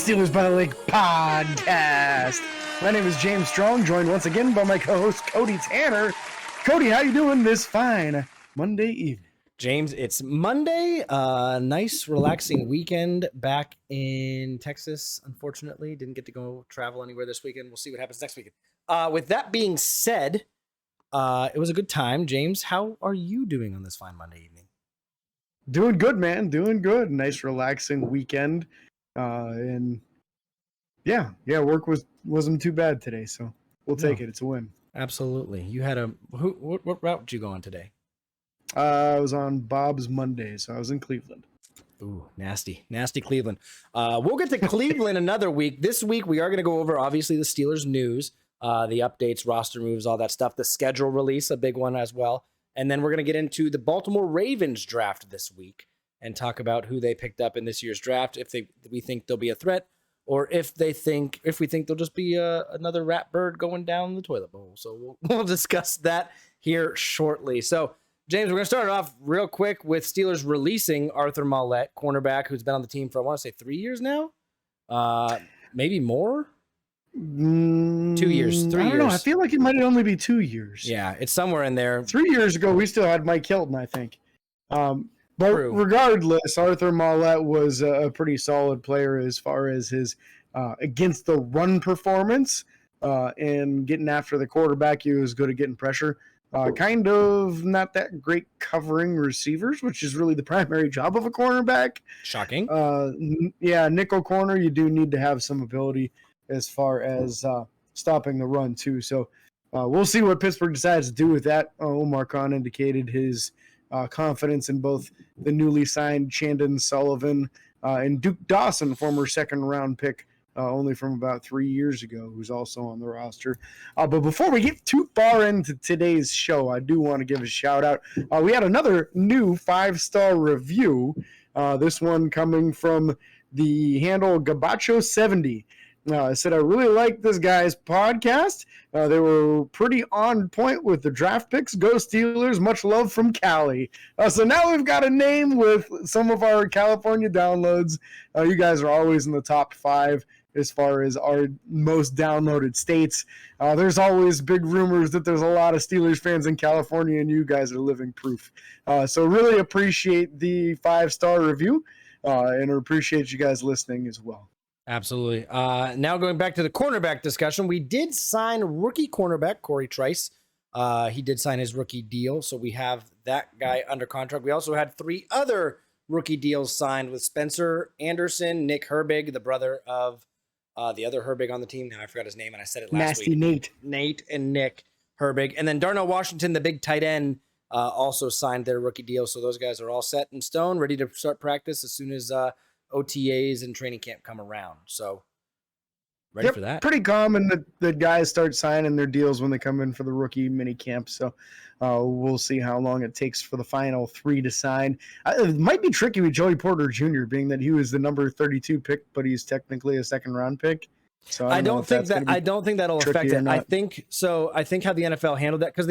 Steelers by the Lake podcast. My name is James Strong, joined once again by my co-host Cody Tanner. Cody, how you doing this fine Monday evening? James, it's Monday. Nice, relaxing weekend back in Texas. Unfortunately, didn't get to go travel anywhere this weekend. We'll see what happens next weekend. With that being said, it was a good time. James, how are you doing on this fine Monday evening? Doing good, man. Doing good. Nice, relaxing weekend. And work wasn't too bad today, so we'll take it. It's a win. Absolutely. You had what route did you go on today? I was on Bob's Monday, so I was in Cleveland. Ooh, nasty Cleveland. We'll get to Cleveland another week. This week, we are going to go over, obviously, the Steelers news, the updates, roster moves, all that stuff, the schedule release, a big one as well. And then we're going to get into the Baltimore Ravens draft this week and talk about who they picked up in this year's draft, if we think they'll be a threat, or if we think they'll just be another rat bird going down the toilet bowl. So we'll discuss that here shortly. So, James, we're going to start off real quick with Steelers releasing Arthur Maulet, cornerback, who's been on the team for, I want to say, 3 years now? Maybe more? 2 years, 3 years. I don't know. I feel like it might only be 2 years. Yeah, it's somewhere in there. 3 years ago, we still had Mike Hilton, I think. But True. Regardless, Arthur Maulet was a pretty solid player as far as his against the run performance and getting after the quarterback. He was good at getting pressure. Kind of not that great covering receivers, which is really the primary job of a cornerback. Shocking. Nickel corner, you do need to have some ability as far as stopping the run too. So we'll see what Pittsburgh decides to do with that. Omar Khan indicated his confidence in both the newly signed Chandon Sullivan and Duke Dawson, former second-round pick, only from about 3 years ago, who's also on the roster. But before we get too far into today's show, I do want to give a shout-out. We had another new 5-star review, this one coming from the handle Gabacho70. I said, I really like this guy's podcast. They were pretty on point with the draft picks. Go Steelers. Much love from Cali. So now we've got a name with some of our California downloads. You guys are always in the top 5 as far as our most downloaded states. There's always big rumors that there's a lot of Steelers fans in California, and you guys are living proof. So really appreciate the 5-star review and appreciate you guys listening as well. Absolutely. Now going back to the cornerback discussion, we did sign rookie cornerback Corey Trice. He did sign his rookie deal, so we have that guy under contract. We also had 3 other rookie deals signed with Spencer Anderson, Nick Herbig, the brother of the other Herbig on the team. Now I forgot his name, and I said it last week. Nate and Nick Herbig. And then Darnell Washington, the big tight end, also signed their rookie deal. So those guys are all set in stone, ready to start practice as soon as OTAs and training camp come around. So ready for that. Pretty common that guys start signing their deals when they come in for the rookie mini camp. So we'll see how long it takes for the final 3 to sign. It might be tricky with Joey Porter Jr., being that he was the number 32 pick, but he's technically a second-round pick. So I don't think that'll affect it. I think so. I think how the NFL handled that, because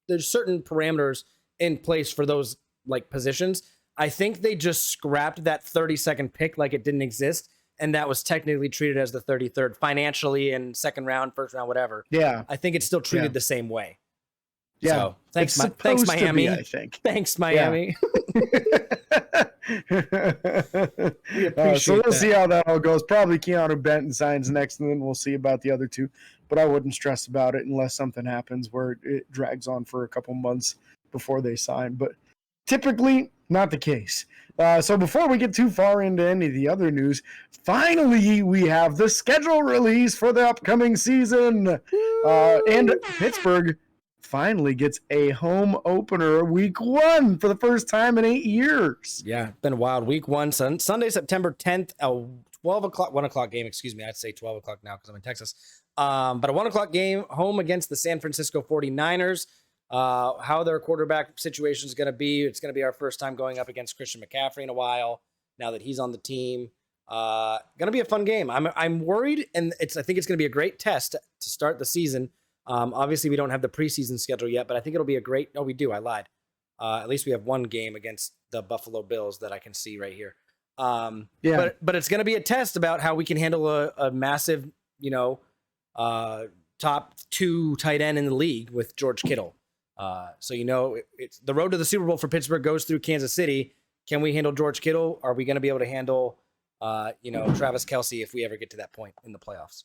there's certain parameters in place for those like positions. I think they just scrapped that 32nd pick like it didn't exist, and that was technically treated as the 33rd financially and second round, first round, whatever. Yeah. I think it's still treated the same way. Yeah. So, thanks Miami. I think. Thanks, Miami. Yeah. So we'll see how that all goes. Probably Keanu Benton signs next, and then we'll see about the other 2. But I wouldn't stress about it unless something happens where it drags on for a couple months before they sign. But typically, not the case. So before we get too far into any of the other news, finally we have the schedule release for the upcoming season. And Pittsburgh finally gets a home opener week 1 for the first time in 8 years. Yeah, it's been a wild week 1. Sunday, September 10th, a 1 o'clock game, excuse me. I'd say 12 o'clock now because I'm in Texas. But a 1 o'clock game home against the San Francisco 49ers. How their quarterback situation is going to be. It's going to be our first time going up against Christian McCaffrey in a while, now that he's on the team. Going to be a fun game. I'm worried, and I think it's going to be a great test to start the season. Obviously, we don't have the preseason schedule yet, but I think it'll be a great... No, we do. I lied. At least we have one game against the Buffalo Bills that I can see right here. Yeah. But it's going to be a test about how we can handle a massive, top 2 tight end in the league with George Kittle. So, it's the road to the Super Bowl for Pittsburgh goes through Kansas City. Can we handle George Kittle? Are we going to be able to handle, Travis Kelce if we ever get to that point in the playoffs?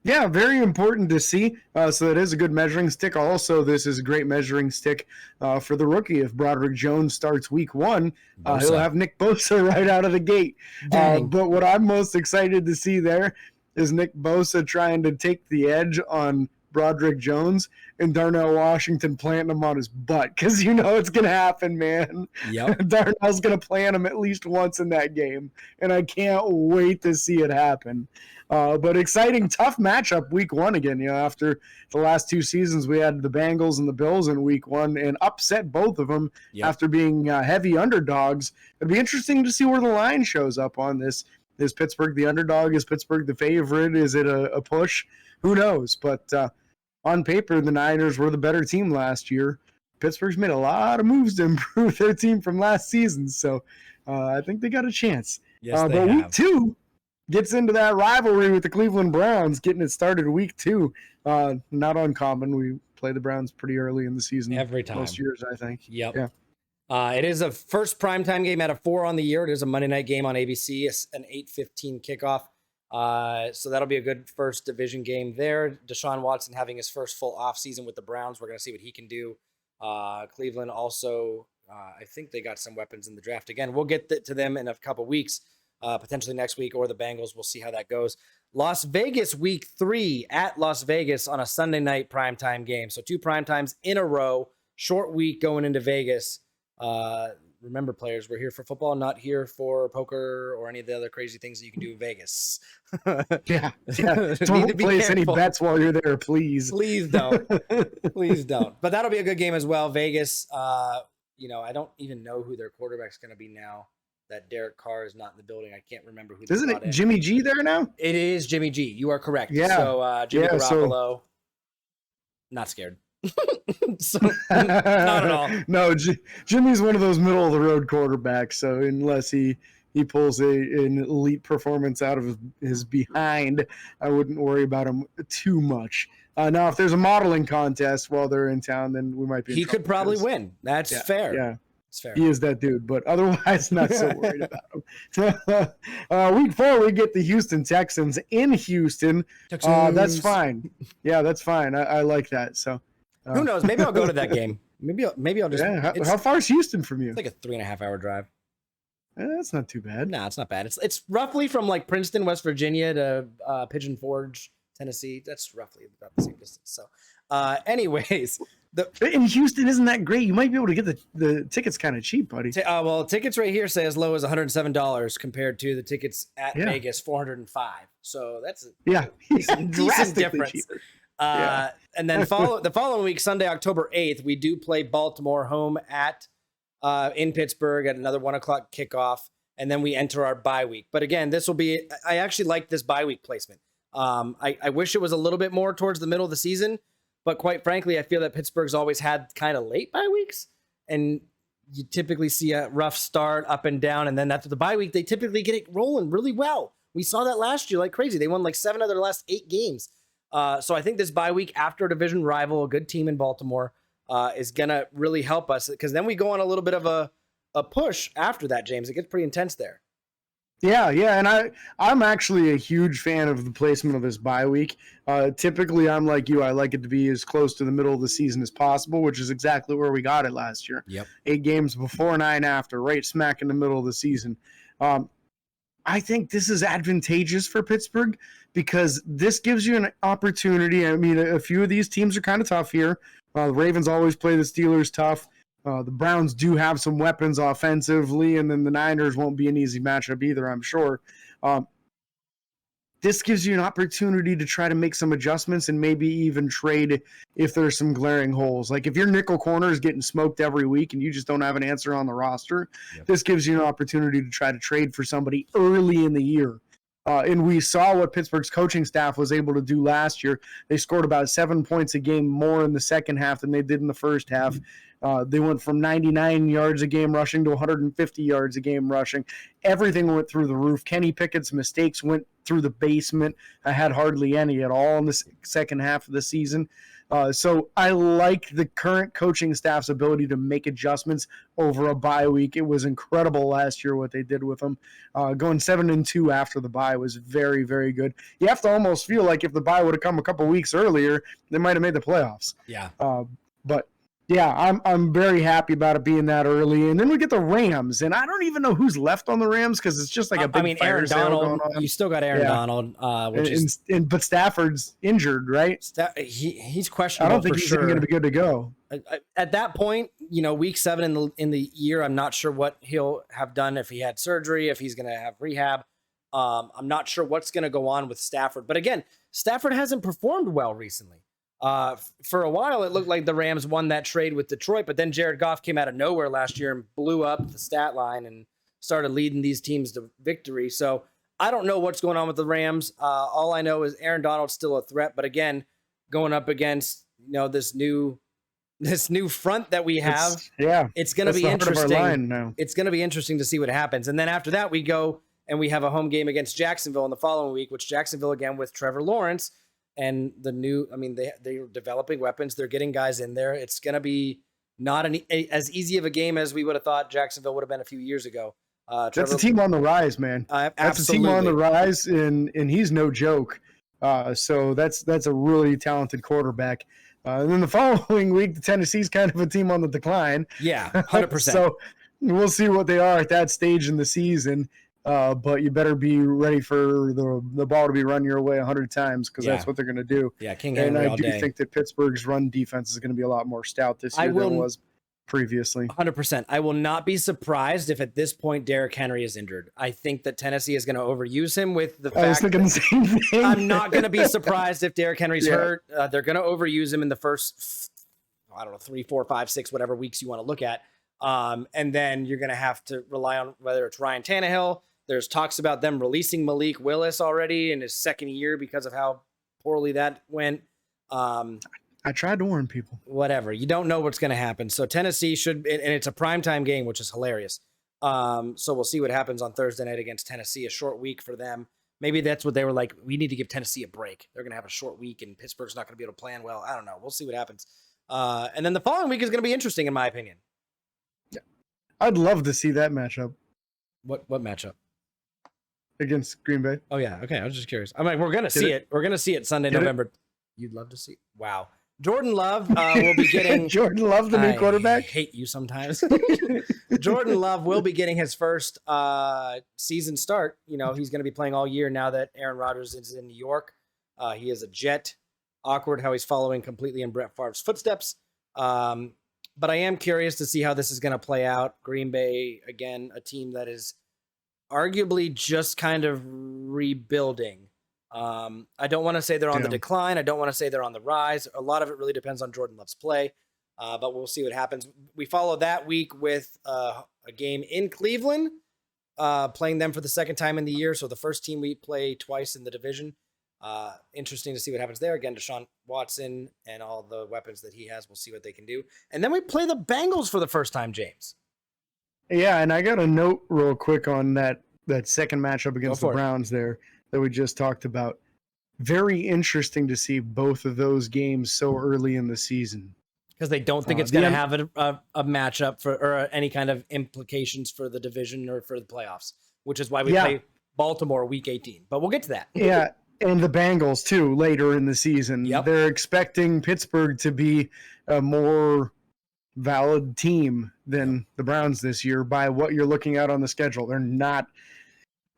Yeah, very important to see. So it is a good measuring stick. Also, this is a great measuring stick for the rookie. If Broderick Jones starts week 1, he'll have Nick Bosa right out of the gate. But what I'm most excited to see there is Nick Bosa trying to take the edge on Broderick Jones and Darnell Washington planting him on his butt, because it's going to happen, man. Yep. Darnell's going to plant him at least once in that game, and I can't wait to see it happen. But exciting, tough matchup week 1 again. After the last 2 seasons, we had the Bengals and the Bills in week 1 and upset both of them after being heavy underdogs. It'd be interesting to see where the line shows up on this. Is Pittsburgh the underdog? Is Pittsburgh the favorite? Is it a push? Who knows? But on paper, the Niners were the better team last year. Pittsburgh's made a lot of moves to improve their team from last season, so I think they got a chance. Yes, they but have. week 2 gets into that rivalry with the Cleveland Browns, getting it started week 2. Not uncommon. We play the Browns pretty early in the season. Every time. Most years, I think. Yep. Yeah. It is a first primetime game out of 4 on the year. It is a Monday night game on ABC. It's an 8:15 kickoff. So that'll be a good first division game there. Deshaun Watson having his first full offseason with the Browns. We're going to see what he can do. Cleveland also, I think they got some weapons in the draft. Again, we'll get to them in a couple weeks, potentially next week, or the Bengals. We'll see how that goes. Las Vegas week 3 at Las Vegas on a Sunday night primetime game. So 2 primetimes in a row, short week going into Vegas. Remember, players, we're here for football, not here for poker or any of the other crazy things that you can do in Vegas. Yeah. Don't place any bets while you're there, please. Please don't. Please don't. But that'll be a good game as well. Vegas, I don't even know who their quarterback's going to be now that Derek Carr is not in the building. I can't remember who. Isn't it Jimmy G there now? It is Jimmy G. You are correct. Yeah. So Jimmy Garoppolo, not scared. So, not at all. No, Jimmy's one of those middle of the road quarterbacks. So unless he pulls an elite performance out of his behind, I wouldn't worry about him too much. Now, if there's a modeling contest while they're in town, then we might be. He could probably win. That's fair. Yeah. It's fair. He is that dude, but otherwise not so worried about him. Week 4, we get the Houston Texans in Houston. That's fine. Yeah, that's fine. I like that. So. Who knows? Maybe I'll go to that game. Maybe I'll just. Yeah, how far is Houston from you? It's like a 3.5 hour drive. That's not too bad. Nah, it's not bad. It's roughly from like Princeton, West Virginia to Pigeon Forge, Tennessee. That's roughly about the same distance. So, anyways, in Houston isn't that great. You might be able to get the tickets kind of cheap, buddy. Well, tickets right here say as low as $107 compared to the tickets at Vegas, $405. So that's a decent difference. Cheaper. And then the following week, Sunday, October 8th, we do play Baltimore home at in Pittsburgh at another 1:00 kickoff, and then we enter our bye week. But again, this will be. I actually like this bye week placement. I wish it was a little bit more towards the middle of the season, but quite frankly, I feel that Pittsburgh's always had kind of late bye weeks, and you typically see a rough start up and down, and then after the bye week, they typically get it rolling really well. We saw that last year like crazy. They won like 7 of their last 8 games. So I think this bye week after a division rival, a good team in Baltimore, is going to really help us, because then we go on a little bit of a push after that, James. It gets pretty intense there. Yeah, and I'm actually a huge fan of the placement of this bye week. Typically, I'm like you. I like it to be as close to the middle of the season as possible, which is exactly where we got it last year. Yep. 8 games before, 9 after, right smack in the middle of the season. I think this is advantageous for Pittsburgh because this gives you an opportunity. I mean, a few of these teams are kind of tough here. The Ravens always play the Steelers tough. The Browns do have some weapons offensively, and then the Niners won't be an easy matchup either, I'm sure. This gives you an opportunity to try to make some adjustments and maybe even trade if there's some glaring holes. Like if your nickel corner is getting smoked every week and you just don't have an answer on the roster, This gives you an opportunity to try to trade for somebody early in the year. And we saw what Pittsburgh's coaching staff was able to do last year. They scored about 7 points a game more in the second half than they did in the first half. They went from 99 yards a game rushing to 150 yards a game rushing. Everything went through the roof. Kenny Pickett's mistakes went through the basement. I had hardly any at all in the second half of the season. So I like the current coaching staff's ability to make adjustments over a bye week. It was incredible last year what they did with them. Going 7-2 after the bye was very, very good. You have to almost feel like if the bye would have come a couple weeks earlier, they might have made the playoffs. Yeah. But yeah, I'm very happy about it being that early. And then we get the Rams, and I don't even know who's left on the Rams because it's just like a big fire Aaron sale Donald. going on. You still got Aaron Donald, but Stafford's injured, right? He's questionable. I don't think he's even going to be good to go. At that point, week 7 in the year, I'm not sure what he'll have done, if he had surgery, if he's going to have rehab. I'm not sure what's going to go on with Stafford. But again, Stafford hasn't performed well recently. For a while, it looked like the Rams won that trade with Detroit, but then Jared Goff came out of nowhere last year and blew up the stat line and started leading these teams to victory. So I don't know what's going on with the Rams. All I know is Aaron Donald's still a threat, but again, going up against this new front that we have, it's going to be interesting. It's going to be interesting to see what happens. And then after that, we go and we have a home game against Jacksonville in the following week, which Jacksonville again with Trevor Lawrence. And they're developing weapons. They're getting guys in there. It's going to be not as easy of a game as we would have thought Jacksonville would have been a few years ago. That's a team on the rise, man. That's a team on the rise, and he's no joke. So that's a really talented quarterback. And then the following week, Tennessee's kind of a team on the decline. Yeah, 100%. So we'll see what they are at that stage in the season. But you better be ready for the ball to be run your way 100 times because that's what they're going to do. Yeah, King Henry all day. And I do think that Pittsburgh's run defense is going to be a lot more stout this year than it was previously. 100%. I will not be surprised if at this point Derrick Henry is injured. I think that Tennessee is going to overuse him with the fact I was thinking the same thing. I'm not going to be surprised if Derrick Henry's hurt. They're going to overuse him in the first, 3, 4, 5, 6, whatever weeks you want to look at. And then you're going to have to rely on whether it's Ryan Tannehill. There's talks about them releasing Malik Willis already in his second year because of how poorly that went. I tried to warn people. Whatever. You don't know what's going to happen. So Tennessee should, and it's a primetime game, which is hilarious. So we'll see what happens on Thursday night against Tennessee, a short week for them. Maybe that's what they were like. We need to give Tennessee a break. They're going to have a short week and Pittsburgh's not going to be able to plan well. I don't know. We'll see what happens. And then the following week is going to be interesting in my opinion. Yeah. I'd love to see that matchup. What matchup? Against Green Bay. Oh yeah. Okay. I was just curious. I'm like, we're going to see it. We're going to see it Sunday, November. You'd love to see. Wow. Jordan Love will be getting Jordan Love, the new quarterback. I hate you sometimes. Jordan Love will be getting his first season start. He's going to be playing all year now that Aaron Rodgers is in New York. He is a Jet. Awkward how he's following completely in Brett Favre's footsteps. But I am curious to see how this is going to play out. Green Bay, again, a team that is arguably just kind of rebuilding. I don't want to say they're on the decline. I don't want to say they're on the rise. A lot of it really depends on Jordan Love's play, but we'll see what happens. We follow that week with a game in Cleveland, playing them for the second time in the year. So the first team we play twice in the division. Interesting to see what happens there. Again, Deshaun Watson and all the weapons that he has. We'll see what they can do. And then we play the Bengals for the first time, James. Yeah, and I got a note real quick on that second matchup against the Browns there that we just talked about. Very interesting to see both of those games so early in the season. Because they don't think it's going to have a matchup or any kind of implications for the division or for the playoffs, which is why we play Baltimore week 18. But we'll get to that. Yeah, and the Bengals, too, later in the season. Yep. They're expecting Pittsburgh to be a more valid team than the Browns this year by what you're looking at on the schedule. They're not.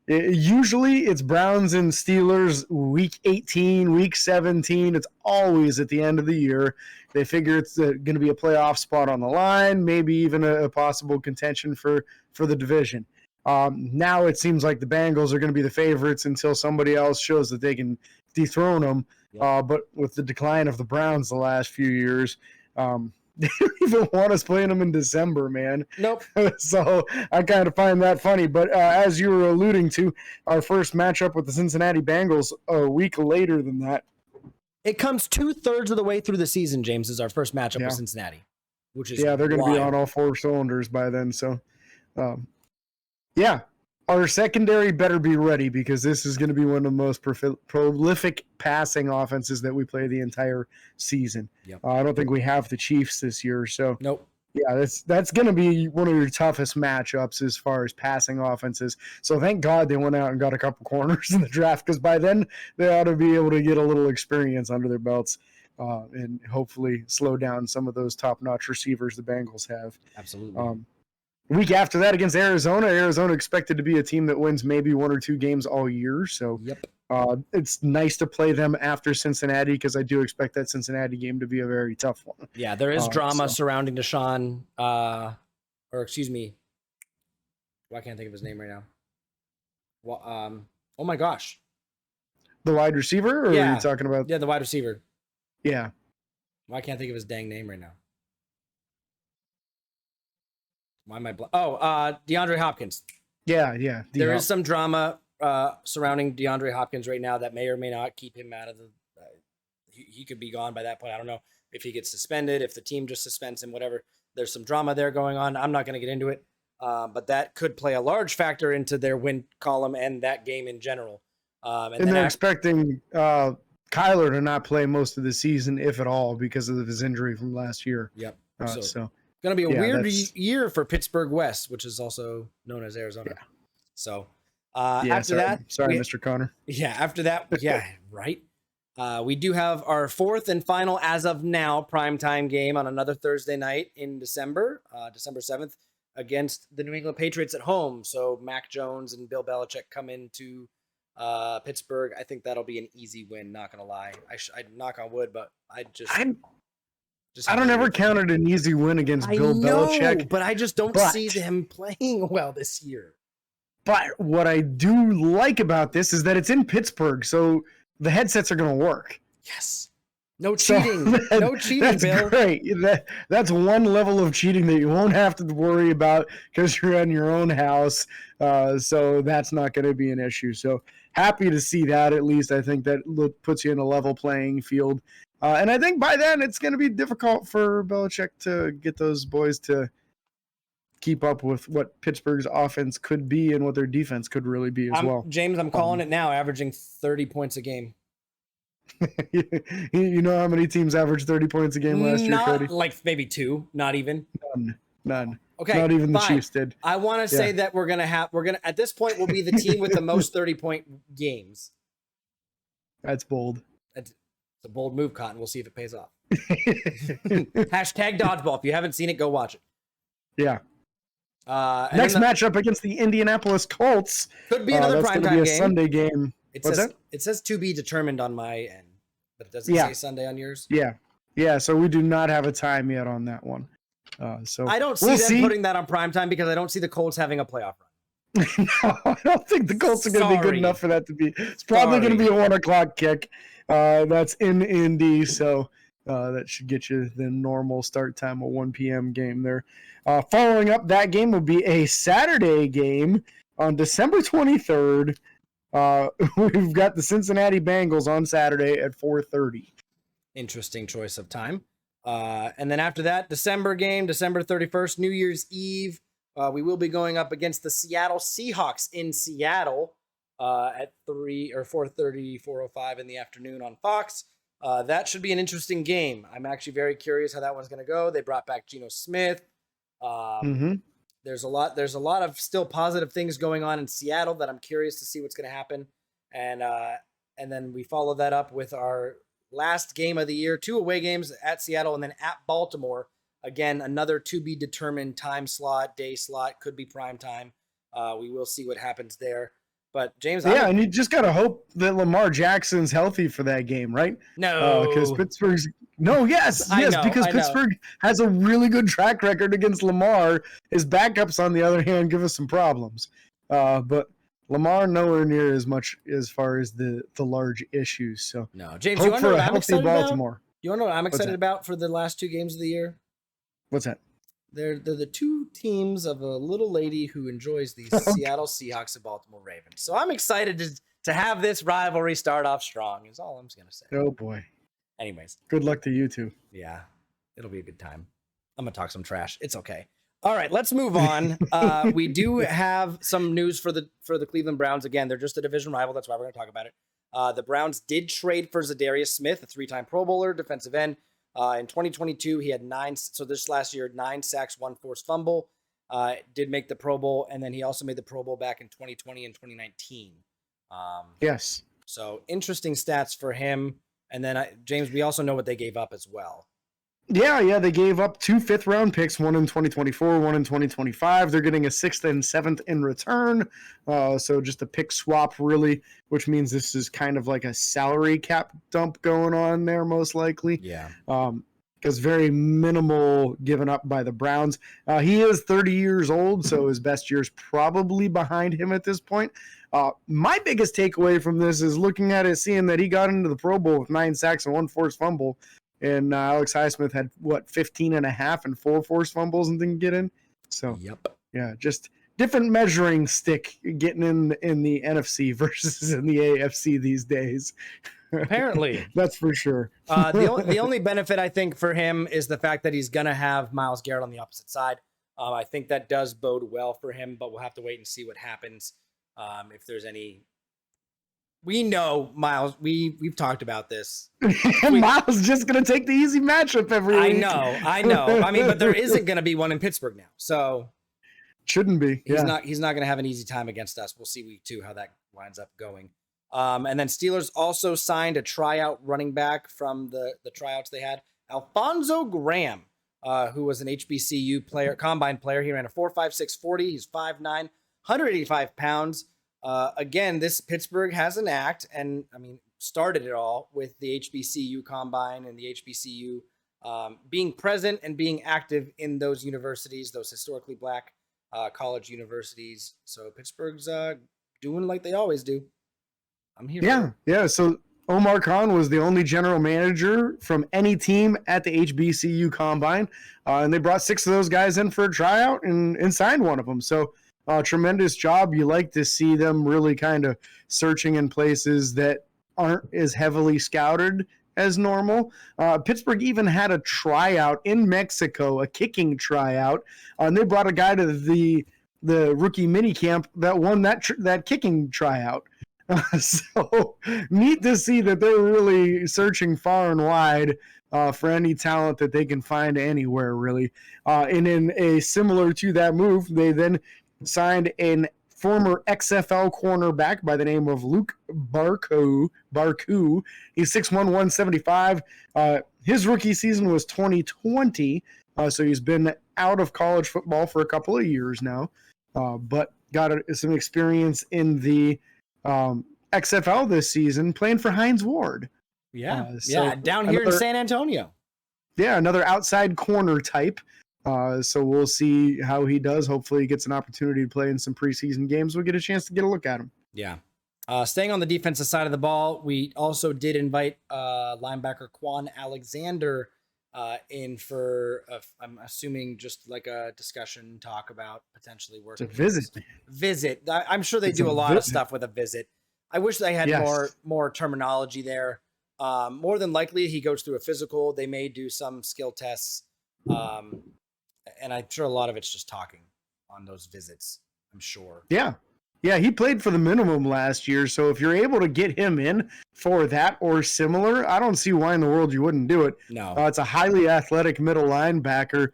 Usually it's Browns and Steelers week 18, week 17. It's always at the end of the year. They figure it's going to be a playoff spot on the line, maybe even a possible contention for the division. Now it seems like the Bengals are going to be the favorites until somebody else shows that they can dethrone them. But with the decline of the Browns the last few years, they don't even want us playing them in December, man. Nope. So I kind of find that funny. But as you were alluding to, our first matchup with the Cincinnati Bengals a week later than that. It comes 2/3 of the way through the season, James, is our first matchup with Cincinnati, which is they're going to be wild. on all four cylinders by then. So, our secondary better be ready because this is going to be one of the most prolific passing offenses that we play the entire season. Yep. I don't think we have the Chiefs this year. So, nope. Yeah, that's going to be one of your toughest matchups as far as passing offenses. So thank God they went out and got a couple corners in the draft because by then they ought to be able to get a little experience under their belts and hopefully slow down some of those top-notch receivers the Bengals have. Absolutely. Week after that against Arizona expected to be a team that wins maybe one or two games all year. So it's nice to play them after Cincinnati because I do expect that Cincinnati game to be a very tough one. Yeah, there is drama surrounding Deshaun, or excuse me, I can't think of his name right now. Well, oh my gosh. The wide receiver, or are you talking about? Yeah, the wide receiver. Yeah. Well, I can't think of his dang name right now. Why am I DeAndre Hopkins. Yeah. There is some drama surrounding DeAndre Hopkins right now that may or may not keep him out of the he could be gone by that point. I don't know if he gets suspended, if the team just suspends him, whatever. There's some drama there going on. I'm not going to get into it, but that could play a large factor into their win column and that game in general. And they're expecting Kyler to not play most of the season, if at all, because of his injury from last year. Yep. So going to be a weird year for Pittsburgh West, which is also known as Arizona. Yeah. So after that, Mr. Connor. Yeah. After that, right. We do have our fourth and final, as of now, primetime game on another Thursday night in December, December 7th, against the New England Patriots at home. So Mac Jones and Bill Belichick come into Pittsburgh. I think that'll be an easy win. Not gonna lie, I'd knock on wood, but I don't ever count it an easy win against Bill Belichick. But I just don't see them playing well this year. But what I do like about this is that it's in Pittsburgh, so the headsets are going to work. Yes. No cheating. No cheating, that's Bill. Great. That's one level of cheating that you won't have to worry about because you're in your own house. So that's not going to be an issue. So happy to see that. At least I think that puts you in a level playing field. And I think by then it's going to be difficult for Belichick to get those boys to keep up with what Pittsburgh's offense could be and what their defense could really be as well. James, I'm calling it now, averaging 30 points a game. You know how many teams averaged 30 points a game last year, Cody? Like maybe two, not even. None. Okay, not even the Chiefs did. I want to say that we're gonna at this point we'll be the team with the most 30-point games. That's bold. It's a bold move, Cotton. We'll see if it pays off. Hashtag dodgeball. If you haven't seen it, go watch it. Yeah. Next matchup against the Indianapolis Colts. Could be another primetime game. Sunday game. It says to be determined on my end, but it doesn't say Sunday on yours. Yeah. So we do not have a time yet on that one. So I don't see them putting that on primetime because I don't see the Colts having a playoff run. No, I don't think the Colts are going to be good enough for that to be. It's probably going to be a 1:00 kick. That's in Indy, so that should get you the normal start time, a 1 p.m. game there. Following up, that game will be a Saturday game on December 23rd. We've got the Cincinnati Bengals on Saturday at 4:30. Interesting choice of time. And then after that, December game, December 31st, New Year's Eve. We will be going up against the Seattle Seahawks in Seattle at 4:05 in the afternoon on Fox. That should be an interesting game. I'm actually very curious how that one's going to go. They brought back Geno Smith. There's a lot of still positive things going on in Seattle that I'm curious to see what's going to happen. And then we follow that up with our last game of the year, 2 away games at Seattle and then at Baltimore. Again, another to be determined time slot, day slot, could be prime time. We will see what happens there. But James, and you just gotta hope that Lamar Jackson's healthy for that game, right? No, because Pittsburgh's because Pittsburgh has a really good track record against Lamar. His backups, on the other hand, give us some problems. But Lamar nowhere near as much as far as the large issues. So no, James, hope you want to know for what a I'm healthy excited Baltimore. About? You want to know what I'm excited about for the last 2 games of the year? What's that? They're the two teams of a little lady who enjoys the Seattle Seahawks and Baltimore Ravens. So I'm excited to have this rivalry start off strong, is all I'm just going to say. Oh, boy. Anyways. Good luck to you two. Yeah, it'll be a good time. I'm going to talk some trash. It's okay. All right, let's move on. We do have some news for the Cleveland Browns. Again, they're just a division rival. That's why we're going to talk about it. The Browns did trade for Zadarius Smith, a 3-time Pro Bowler, defensive end. In 2022, he had 9 sacks, 1 forced fumble. Did make the Pro Bowl, and then he also made the Pro Bowl back in 2020 and 2019. Yes. So interesting stats for him. And then, James, we also know what they gave up as well. Yeah, they gave up 2 5th-round picks, one in 2024, one in 2025. They're getting a 6th and 7th in return. So just a pick swap, really, which means this is kind of like a salary cap dump going on there, most likely. Yeah. Because very minimal given up by the Browns. He is 30 years old, so his best year's probably behind him at this point. My biggest takeaway from this is looking at it, seeing that he got into the Pro Bowl with 9 sacks and 1 forced fumble. And Alex Highsmith had, 15 and a half and 4 forced fumbles and didn't get in. So, yeah, just different measuring stick getting in the NFC versus in the AFC these days. Apparently. That's for sure. The only benefit, I think, for him is the fact that he's going to have Myles Garrett on the opposite side. I think that does bode well for him, but we'll have to wait and see what happens. If there's any... We know, Myles, we've talked about this. Myles just going to take the easy matchup every week. I know. I mean, but there isn't going to be one in Pittsburgh now. So shouldn't be. He's not going to have an easy time against us. We'll see week 2 how that winds up going. And then Steelers also signed a tryout running back from the tryouts they had, Alfonso Graham, who was an HBCU player, combine player. He ran a 4.56 40. He's 5'9", 185 pounds. Again, this Pittsburgh has an act, and I mean, started it all with the HBCU combine and the HBCU being present and being active in those universities, those historically black college universities. So Pittsburgh's doing like they always do. I'm here. Yeah. So Omar Khan was the only general manager from any team at the HBCU combine, and they brought 6 of those guys in for a tryout and signed one of them. So. Tremendous job. You like to see them really kind of searching in places that aren't as heavily scouted as normal. Pittsburgh even had a tryout in Mexico, a kicking tryout, and they brought a guy to the rookie mini camp that won that kicking tryout. So neat to see that they're really searching far and wide for any talent that they can find anywhere, really. And in a similar to that move, they then signed a former XFL cornerback by the name of Luke Barku. He's 6'1", 175. His rookie season was 2020, so he's been out of college football for a couple of years now, but got some experience in the XFL this season playing for Hines Ward. Down here in San Antonio. Yeah, another outside corner type. So we'll see how he does. Hopefully he gets an opportunity to play in some preseason games. We'll get a chance to get a look at him. Yeah. Staying on the defensive side of the ball, we also did invite linebacker Quan Alexander in for, I'm assuming, just like a discussion, talk about potentially working. It's a visit. Visit. I'm sure they do a lot of stuff with a visit. I wish they had more terminology there. More than likely, he goes through a physical. They may do some skill tests. And I'm sure a lot of it's just talking on those visits, I'm sure. Yeah, he played for the minimum last year, so if you're able to get him in for that or similar, I don't see why in the world you wouldn't do it. No. It's a highly athletic middle linebacker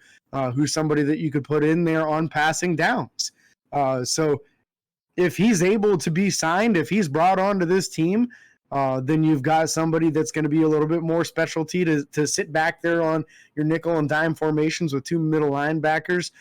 who's somebody that you could put in there on passing downs. So if he's able to be signed, if he's brought onto this team, then you've got somebody that's going to be a little bit more specialty to sit back there on your nickel and dime formations with 2 middle linebackers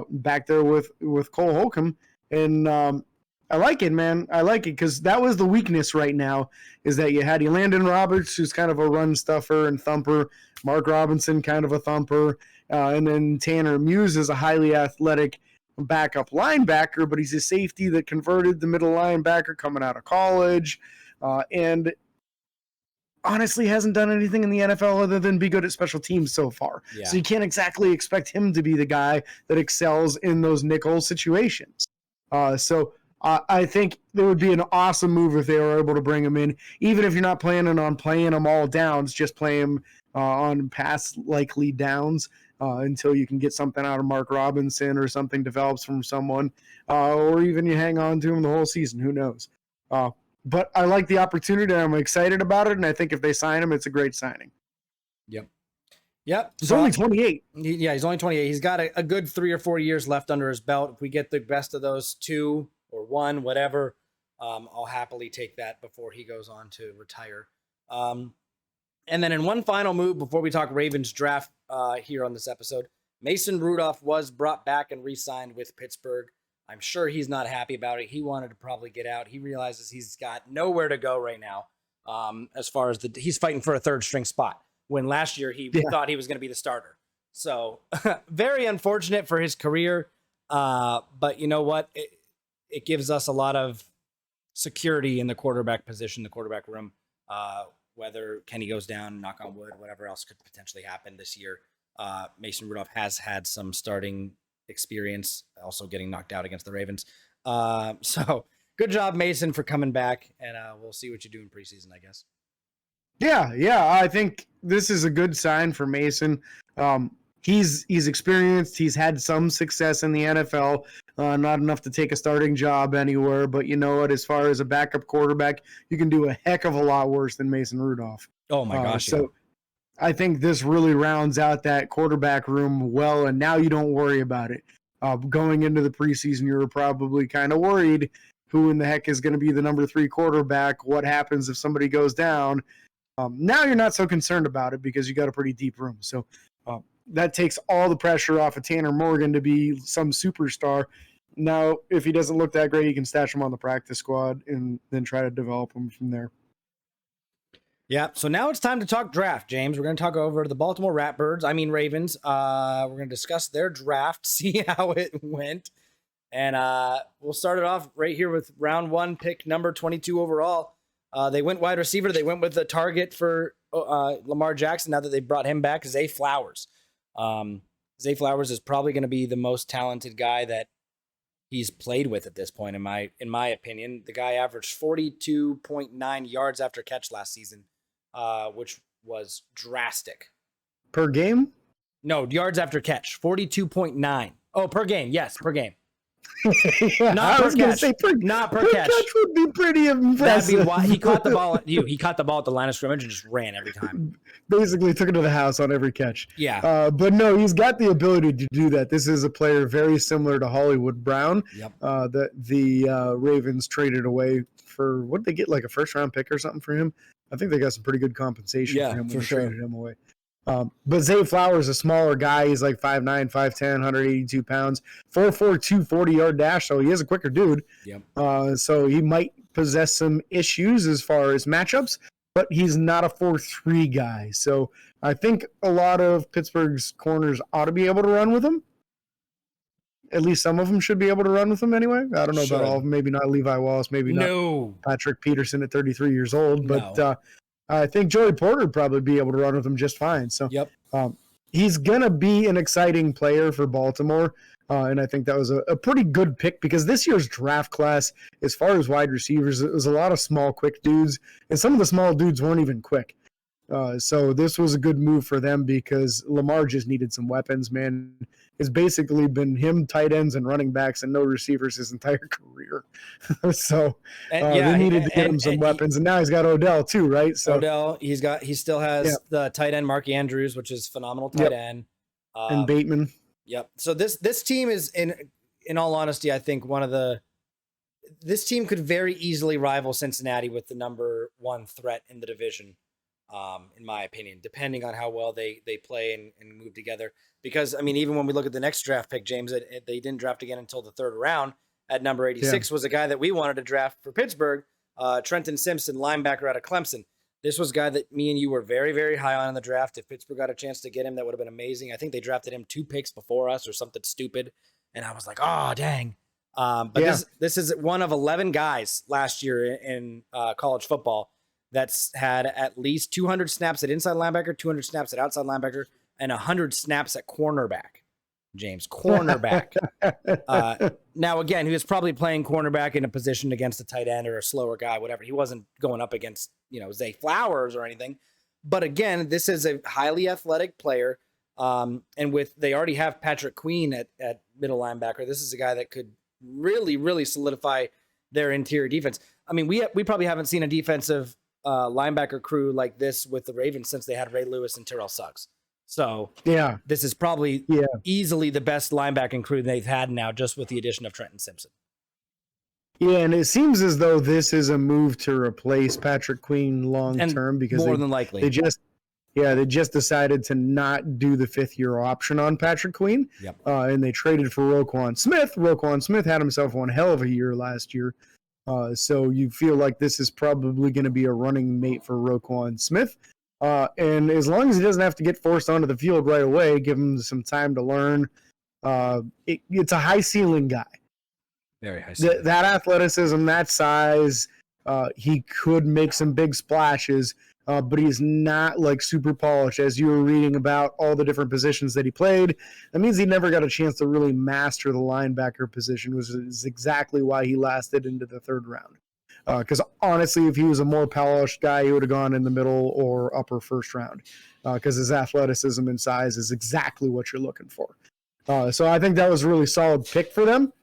back there with Cole Holcomb. And I like it, man. I like it because that was the weakness right now is that you had Landon Roberts, who's kind of a run stuffer and thumper, Mark Robinson, kind of a thumper, and then Tanner Muse is a highly athletic backup linebacker, but he's a safety that converted the middle linebacker coming out of college. And honestly hasn't done anything in the NFL other than be good at special teams so far. Yeah. So you can't exactly expect him to be the guy that excels in those nickel situations. I think it would be an awesome move if they were able to bring him in, even if you're not planning on playing him all downs, just play him on pass likely downs until you can get something out of Mark Robinson or something develops from someone, or even you hang on to him the whole season. Who knows? But I like the opportunity. I'm excited about it, and I think if they sign him, it's a great signing. Yep. He's only 28. He's only 28. He's got a good 3 or 4 years left under his belt. If we get the best of those 2 or 1, whatever, I'll happily take that before he goes on to retire. And then in one final move before we talk Ravens draft here on this episode, Mason Rudolph was brought back and re-signed with Pittsburgh. I'm sure he's not happy about it. He wanted to probably get out. He realizes he's got nowhere to go right now. As far as he's fighting for a third string spot when last year he thought he was going to be the starter. So very unfortunate for his career. But you know what? It gives us a lot of security in the quarterback position, the quarterback room, whether Kenny goes down, knock on wood, whatever else could potentially happen this year. Mason Rudolph has had some starting experience, also getting knocked out against the Ravens. So good job, Mason, for coming back, and we'll see what you do in preseason, I guess. Yeah, I think this is a good sign for Mason. He's experienced. He's had some success in the NFL, not enough to take a starting job anywhere. But you know what? As far as a backup quarterback, you can do a heck of a lot worse than Mason Rudolph. Oh my gosh! So I think this really rounds out that quarterback room well, and now you don't worry about it. Going into the preseason, you were probably kind of worried who in the heck is going to be the number 3 quarterback. What happens if somebody goes down? Now you're not so concerned about it because you got a pretty deep room. So that takes all the pressure off of Tanner Morgan to be some superstar. Now, if he doesn't look that great, you can stash him on the practice squad and then try to develop him from there. Yeah, so now it's time to talk draft, James. We're going to talk over the Baltimore Ravens. We're going to discuss their draft, see how it went. And we'll start it off right here with round 1, pick number 22 overall. They went wide receiver. They went with the target for Lamar Jackson now that they brought him back, Zay Flowers. Zay Flowers is probably going to be the most talented guy that he's played with at this point, in my opinion. The guy averaged 42.9 yards after catch last season, which was drastic. Per game? No, yards after catch, 42.9. Oh, per game. Yes, per game. Yeah, not per catch. Not per catch. Catch would be pretty impressive. That'd be why he caught the ball. He caught the ball at the line of scrimmage and just ran every time. Basically took it to the house on every catch. Yeah. But no, he's got the ability to do that. This is a player very similar to Hollywood Brown. Yep. That the Ravens traded away for, what did they get, like a first-round pick or something for him? I think they got some pretty good compensation for him when they traded him away. But Zay Flowers, a smaller guy. He's like 5'9", 5'10", 182 pounds, 4'4", 240-yard dash, so he is a quicker dude. Yep. So he might possess some issues as far as matchups, but he's not a 4-3 guy. So I think a lot of Pittsburgh's corners ought to be able to run with him. At least some of them should be able to run with him anyway. I don't know about all of them. Maybe not Levi Wallace, maybe not Patrick Peterson at 33 years old, but I think Joey Porter would probably be able to run with him just fine. So he's going to be an exciting player for Baltimore. And I think that was a pretty good pick because this year's draft class, as far as wide receivers, it was a lot of small, quick dudes. And some of the small dudes weren't even quick. So this was a good move for them because Lamar just needed some weapons, man. It's basically been him, tight ends, and running backs, and no receivers his entire career. So they needed to get him some weapons, and now he's got Odell too, right? So Odell, he still has the tight end Mark Andrews, which is phenomenal tight end, and Bateman. Yep. So this team is in all honesty, I think this team could very easily rival Cincinnati with the number 1 threat in the division. In my opinion, depending on how well they play and move together. Because, I mean, even when we look at the next draft pick, James, they didn't draft again until the 3rd round at number 86 was a guy that we wanted to draft for Pittsburgh, Trenton Simpson, linebacker out of Clemson. This was a guy that me and you were very, very high on in the draft. If Pittsburgh got a chance to get him, that would have been amazing. I think they drafted him 2 picks before us or something stupid. And I was like, oh, dang. But this is one of 11 guys last year in college football that's had at least 200 snaps at inside linebacker, 200 snaps at outside linebacker, and 100 snaps at cornerback. James, cornerback. Now, again, he was probably playing cornerback in a position against a tight end or a slower guy, whatever. He wasn't going up against, Zay Flowers or anything. But again, this is a highly athletic player. And they already have Patrick Queen at middle linebacker. This is a guy that could really, really solidify their interior defense. I mean, we probably haven't seen a defensive linebacker crew like this with the Ravens since they had Ray Lewis and Terrell Suggs. So yeah, this is probably easily the best linebacking crew they've had now, just with the addition of Trenton Simpson. Yeah, and it seems as though this is a move to replace Patrick Queen long term, because more than likely they just decided to not do the 5th-year option on Patrick Queen. Yep. And they traded for Roquan Smith. Roquan Smith had himself one hell of a year last year. So you feel like this is probably going to be a running mate for Roquan Smith. And as long as he doesn't have to get forced onto the field right away, give him some time to learn. It's a high ceiling guy. Very high ceiling. That athleticism, that size, he could make some big splashes, but he's not like super polished. As you were reading about all the different positions that he played, that means he never got a chance to really master the linebacker position, which is exactly why he lasted into the 3rd round. Because honestly, if he was a more polished guy, he would have gone in the middle or upper 1st round, because his athleticism and size is exactly what you're looking for. So I think that was a really solid pick for them.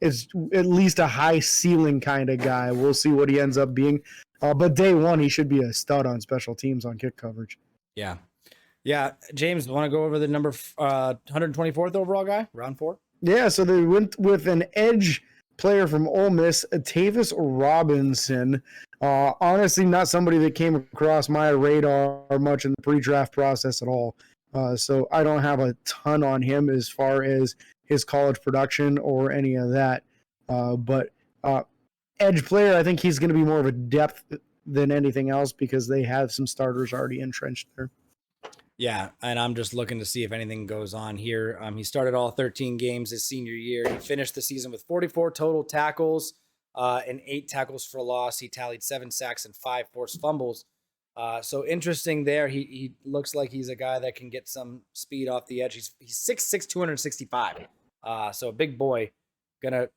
Is at least a high ceiling kind of guy. We'll see what he ends up being. But day one, he should be a stud on special teams on kick coverage. Yeah. Yeah. James, want to go over the number 124th overall guy, round 4? Yeah, so they went with an edge player from Ole Miss, Tavis Robinson. Honestly, not somebody that came across my radar much in the pre-draft process at all. So I don't have a ton on him as far as his college production or any of that. But edge player, I think he's going to be more of a depth than anything else, because they have some starters already entrenched there. Yeah, and I'm just looking to see if anything goes on here. He started all 13 games his senior year. He finished the season with 44 total tackles and 8 tackles for loss. He tallied 7 sacks and 5 forced fumbles. So interesting there. He looks like he's a guy that can get some speed off the edge. He's 6'6", 265. So a big boy, gonna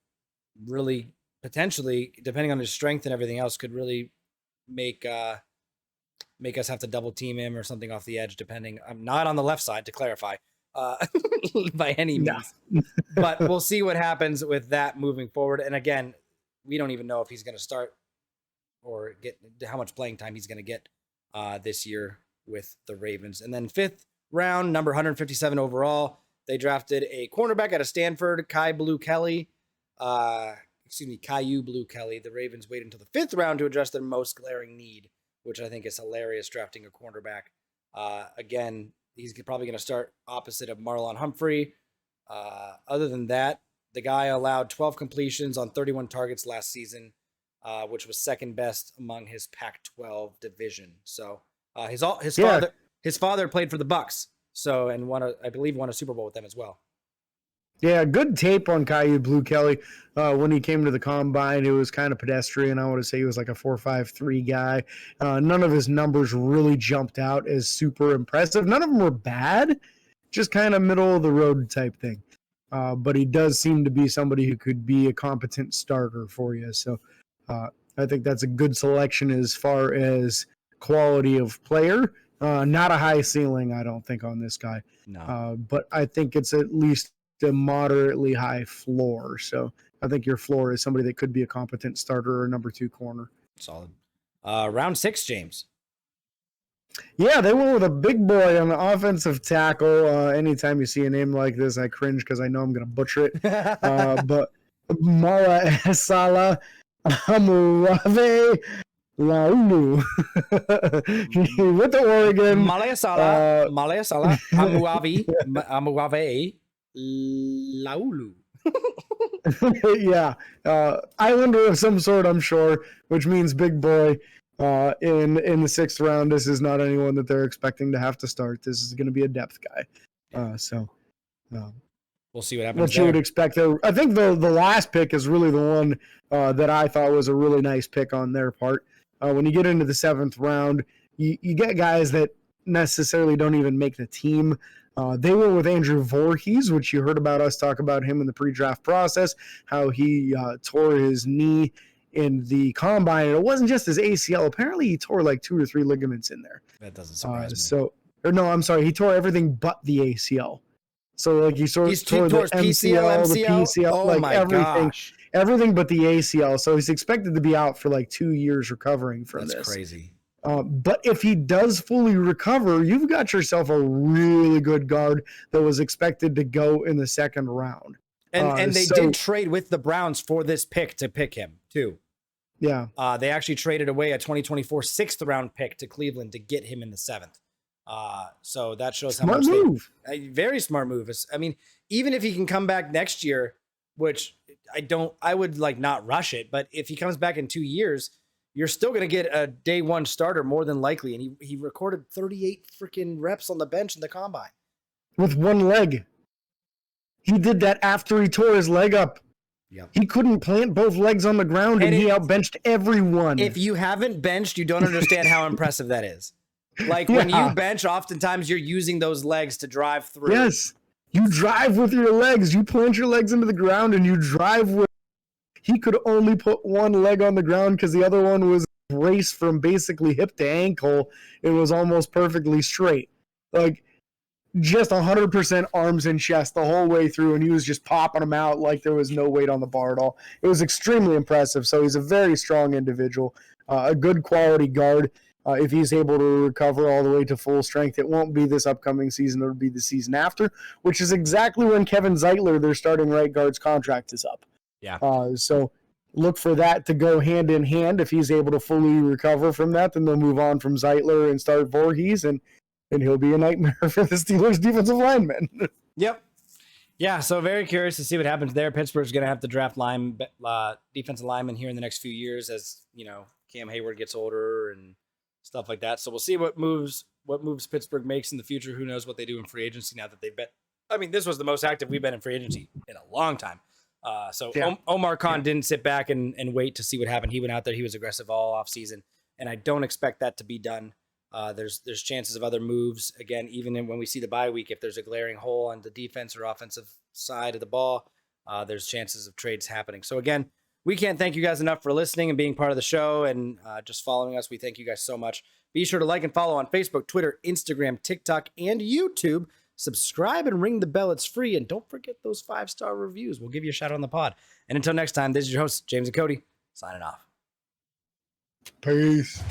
really potentially, depending on his strength and everything else, could really make us have to double team him or something off the edge, depending. I'm not on the left side, to clarify, by any means. But we'll see what happens with that moving forward. And again, we don't even know if he's going to start or get how much playing time he's going to get this year with the Ravens. And then 5th round, number 157 overall, they drafted a cornerback out of Stanford, Caillou Blue Kelly. The Ravens waited until the 5th round to address their most glaring need, which I think is hilarious, drafting a cornerback. Again, he's probably going to start opposite of Marlon Humphrey. Other than that, the guy allowed 12 completions on 31 targets last season, which was 2nd best among his Pac-12 division. So his father played for the Bucks, and I believe won a Super Bowl with them as well. Yeah, good tape on Caillou Blue Kelly. When he came to the combine, it was kind of pedestrian. I want to say he was like a 4.53 guy. None of his numbers really jumped out as super impressive. None of them were bad, just kind of middle of the road type thing. But he does seem to be somebody who could be a competent starter for you. So I think that's a good selection as far as quality of player. Not a high ceiling, I don't think, on this guy. No. But I think it's at least a moderately high floor. So I think your floor is somebody that could be a competent starter or number 2 corner. Solid. Round 6, James. Yeah, they went with a big boy on the offensive tackle. Anytime you see a name like this, I cringe because I know I'm going to butcher it. But Mara Esala Amurave Laulu with the Oregon. Malayasala Amurave Laulu. Yeah, Islander of some sort, I'm sure, which means big boy. In the 6th round, this is not anyone that they're expecting to have to start. This is going to be a depth guy. We'll see what happens. What you would expect. I think the last pick is really the one that I thought was a really nice pick on their part. when you get into the 7th round, you get guys that necessarily don't even make the team. They went with Andrew Voorhees, which you heard about us talk about him in the pre-draft process, how he tore his knee in the combine. And it wasn't just his ACL. Apparently, he tore like 2 or 3 ligaments in there. That doesn't surprise me. I'm sorry. He tore everything but the ACL. So like he tore the MCL, the PCL, like everything. Gosh. Everything but the ACL. So he's expected to be out for like 2 years recovering from this. That's crazy. But if he does fully recover, you've got yourself a really good guard that was expected to go in the 2nd round. And they did trade with the Browns for this pick to pick him too. Yeah. They actually traded away a 2024 6th round pick to Cleveland to get him in the 7th. So that shows how much a very smart move. I mean, even if he can come back next year, which I would like not rush it, but if he comes back in 2 years, you're still going to get a day 1 starter more than likely. And he recorded 38 freaking reps on the bench in the combine. With 1 leg. He did that after he tore his leg up. Yep. He couldn't plant both legs on the ground, and he outbenched everyone. If you haven't benched, you don't understand how impressive that is. Like when you bench, oftentimes you're using those legs to drive through. Yes. You drive with your legs. You plant your legs into the ground, and you drive with. He could only put 1 leg on the ground because the other one was braced from basically hip to ankle. It was almost perfectly straight. Like, just 100% arms and chest the whole way through, and he was just popping them out like there was no weight on the bar at all. It was extremely impressive. So he's a very strong individual, a good quality guard. If he's able to recover all the way to full strength, it won't be this upcoming season. It'll be the season after, which is exactly when Kevin Zeitler, their starting right guard's contract is up. Yeah. So look for that to go hand in hand. If he's able to fully recover from that, then they'll move on from Zeitler and start Voorhees, and he'll be a nightmare for the Steelers defensive linemen. Yep. Yeah, so very curious to see what happens there. Pittsburgh's going to have to draft defensive linemen here in the next few years as, Cam Hayward gets older and stuff like that. So we'll see what moves Pittsburgh makes in the future. Who knows what they do in free agency now that they've been. I mean, this was the most active we've been in free agency in a long time. Omar Khan didn't sit back and wait to see what happened. He went out there. He was aggressive all off season, and I don't expect that to be done. There's chances of other moves. Again, even when we see the bye week, if there's a glaring hole on the defense or offensive side of the ball, there's chances of trades happening. So again, we can't thank you guys enough for listening and being part of the show and just following us. We thank you guys so much. Be sure to like and follow on Facebook, Twitter, Instagram, TikTok, and YouTube. Subscribe and ring the bell. It's free. And don't forget those 5-star reviews. We'll give you a shout out on the pod. And until next time, this is your host, James and Cody, signing off. Peace.